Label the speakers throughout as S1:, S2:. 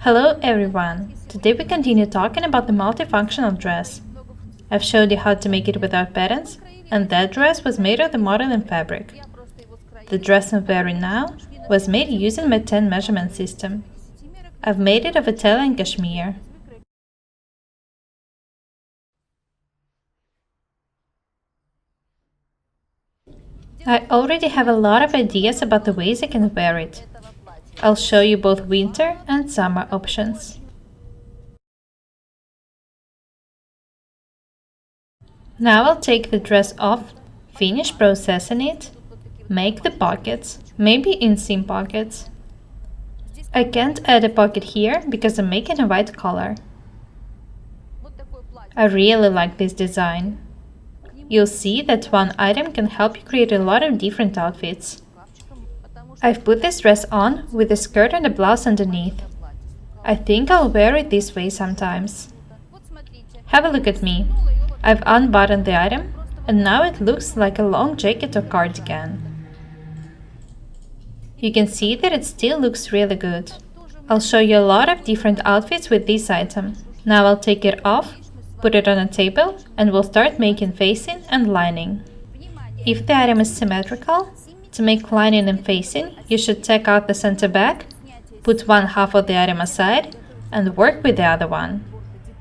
S1: Hello everyone! Today we continue talking about the multifunctional dress. I've showed you how to make it without patterns, and that dress was made of the modeling fabric. The dress I'm wearing now was made using my 10 measurement system. I've made it of Italian cashmere. I already have a lot of ideas about the ways I can wear it. I'll show you both winter and summer options. Now I'll take the dress off, finish processing it, make the pockets, maybe inseam pockets. I can't add a pocket here because I'm making a white collar. I really like this design. You'll see that one item can help you create a lot of different outfits. I've put this dress on with a skirt and a blouse underneath. I think I'll wear it this way sometimes. Have a look at me. I've unbuttoned the item, and now it looks like a long jacket or cardigan. You can see that it still looks really good. I'll show you a lot of different outfits with this item. Now I'll take it off, put it on a table, and we'll start making facing and lining. If the item is symmetrical, to make lining and facing, you should take out the center back, put one half of the item aside, and work with the other one.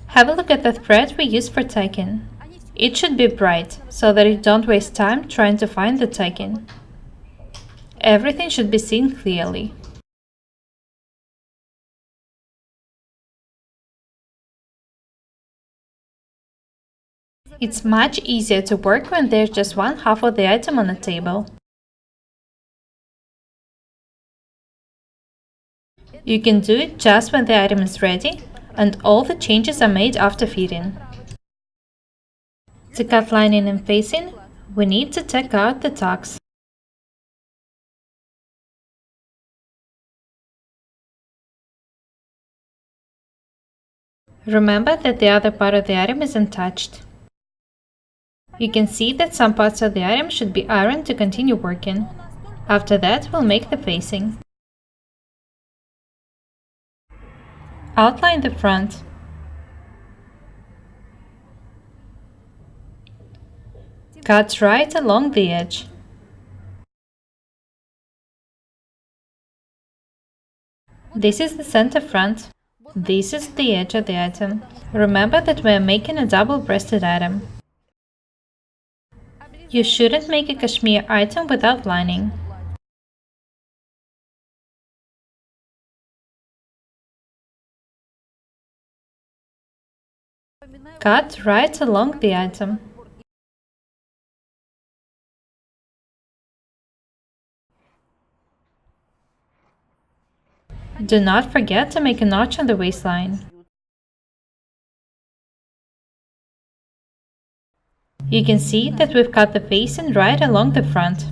S1: Have a look at the thread we use for tacking. It should be bright, so that you don't waste time trying to find the tacking. Everything should be seen clearly. It's much easier to work when there's just one half of the item on the table. You can do it just when the item is ready, and all the changes are made after fitting. To cut lining and facing, we need to take out the tacks. Remember that the other part of the item is untouched. You can see that some parts of the item should be ironed to continue working. After that, we'll make the facing. Outline the front. Cut right along the edge. This is the center front. This is the edge of the item. Remember that we are making a double-breasted item. You shouldn't make a cashmere item without lining. Cut right along the item. Do not forget to make a notch on the waistline. You can see that we've cut the facing right along the front.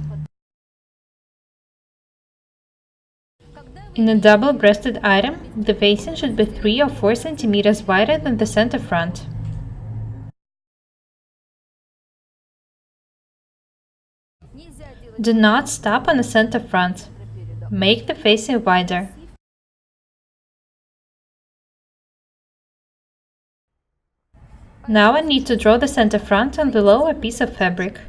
S1: In a double-breasted item, the facing should be 3 or 4 centimeters wider than the center front. Do not stop on the center front. Make the facing wider. Now I need to draw the center front on below a piece of fabric.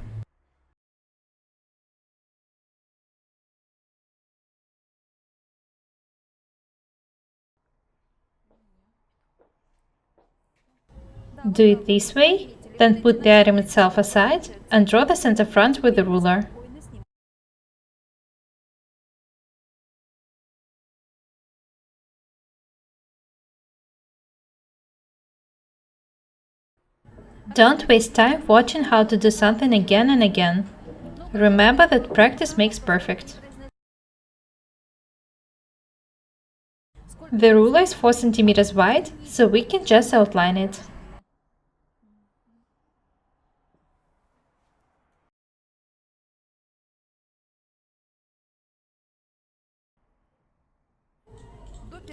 S1: Do it this way, then put the item itself aside and draw the center front with the ruler. Don't waste time watching how to do something again and again. Remember that practice makes perfect. The ruler is 4 centimeters wide, so we can just outline it.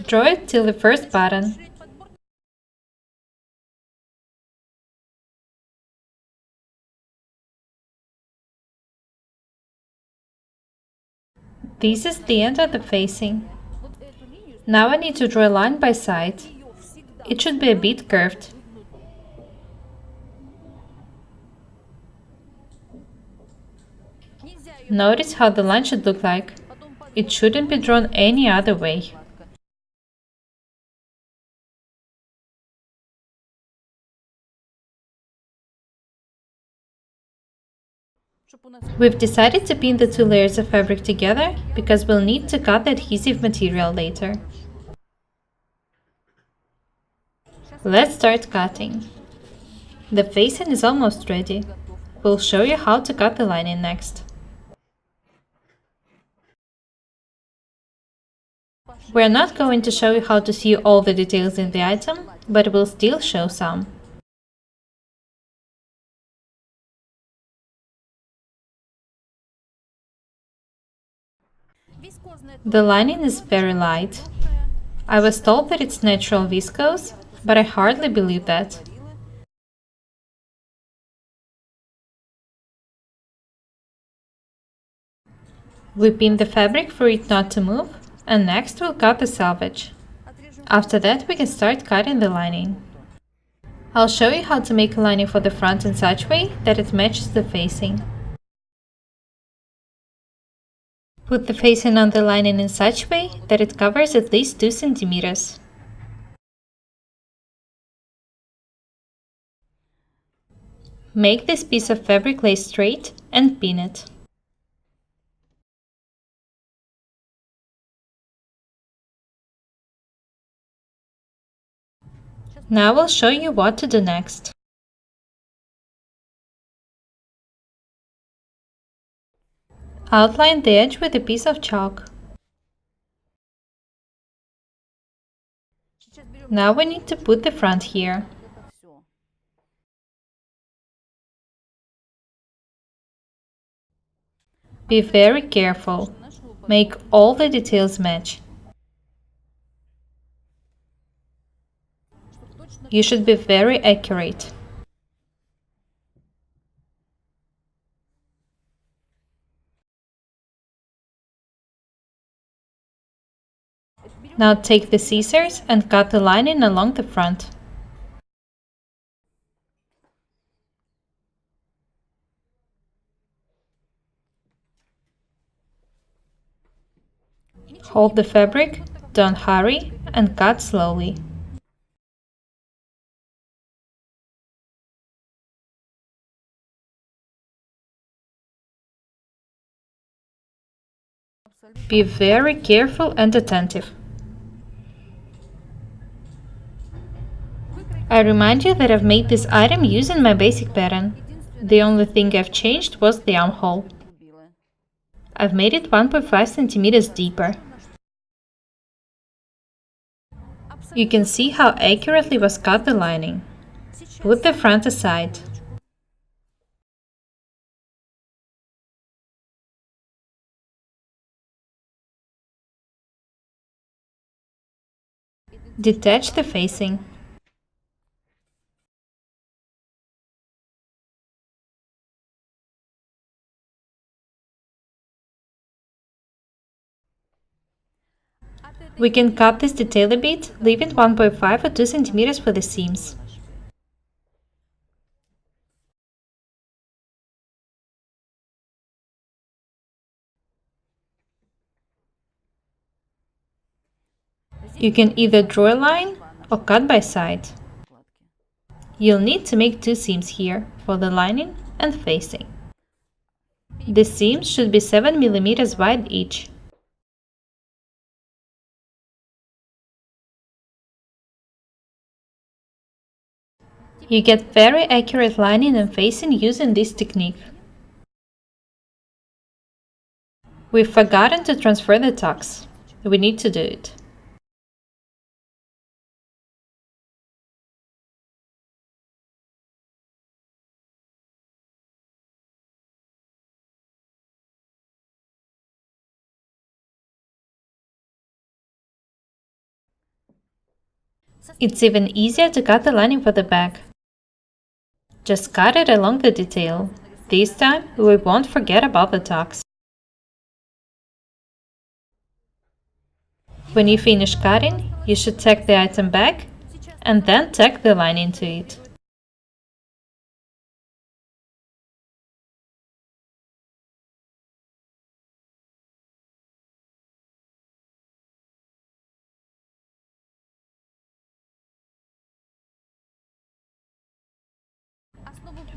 S1: Draw it till the first button. This is the end of the facing. Now I need to draw a line by side. It should be a bit curved. Notice how the line should look like. It shouldn't be drawn any other way. We've decided to pin the two layers of fabric together because we'll need to cut the adhesive material later. Let's start cutting. The facing is almost ready. We'll show you how to cut the lining next. We're not going to show you how to sew all the details in the item, but we'll still show some. The lining is very light. I was told that it's natural viscose, but I hardly believe that. We pin the fabric for it not to move, and next we'll cut the selvage. After that we can start cutting the lining. I'll show you how to make a lining for the front in such way that it matches the facing. Put the facing on the lining in such way that it covers at least 2 centimeters. Make this piece of fabric lay straight and pin it. Now I'll show you what to do next. Outline the edge with a piece of chalk. Now we need to put the front here. Be very careful. Make all the details match. You should be very accurate. Now take the scissors and cut the lining along the front. Hold the fabric, don't hurry, and cut slowly. Be very careful and attentive. I remind you that I've made this item using my basic pattern. The only thing I've changed was the armhole. I've made it 1.5 centimeters deeper. You can see how accurately was cut the lining. Put the front aside. Detach the facing. We can cut this detail a bit, leaving 1.5 or 2 centimeters for the seams. You can either draw a line or cut by side. You'll need to make 2 seams here for the lining and facing. The seams should be 7 mm wide each. You get very accurate lining and facing using this technique. We've forgotten to transfer the tacks. We need to do it. It's even easier to cut the lining for the back. Just cut it along the detail. This time we won't forget about the tacks. When you finish cutting, you should tack the item back and then tack the lining to it.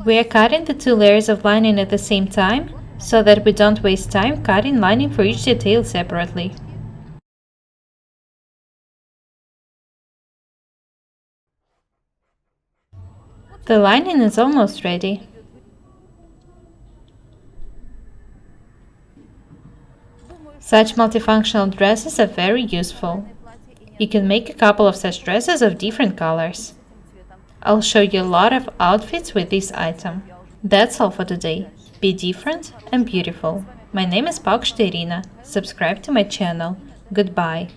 S1: We are cutting the two layers of lining at the same time, so that we don't waste time cutting lining for each detail separately. The lining is almost ready. Such multifunctional dresses are very useful. You can make a couple of such dresses of different colors. I'll show you a lot of outfits with this item. That's all for today. Be different and beautiful. My name is Paukšte Irina. Subscribe to my channel. Goodbye.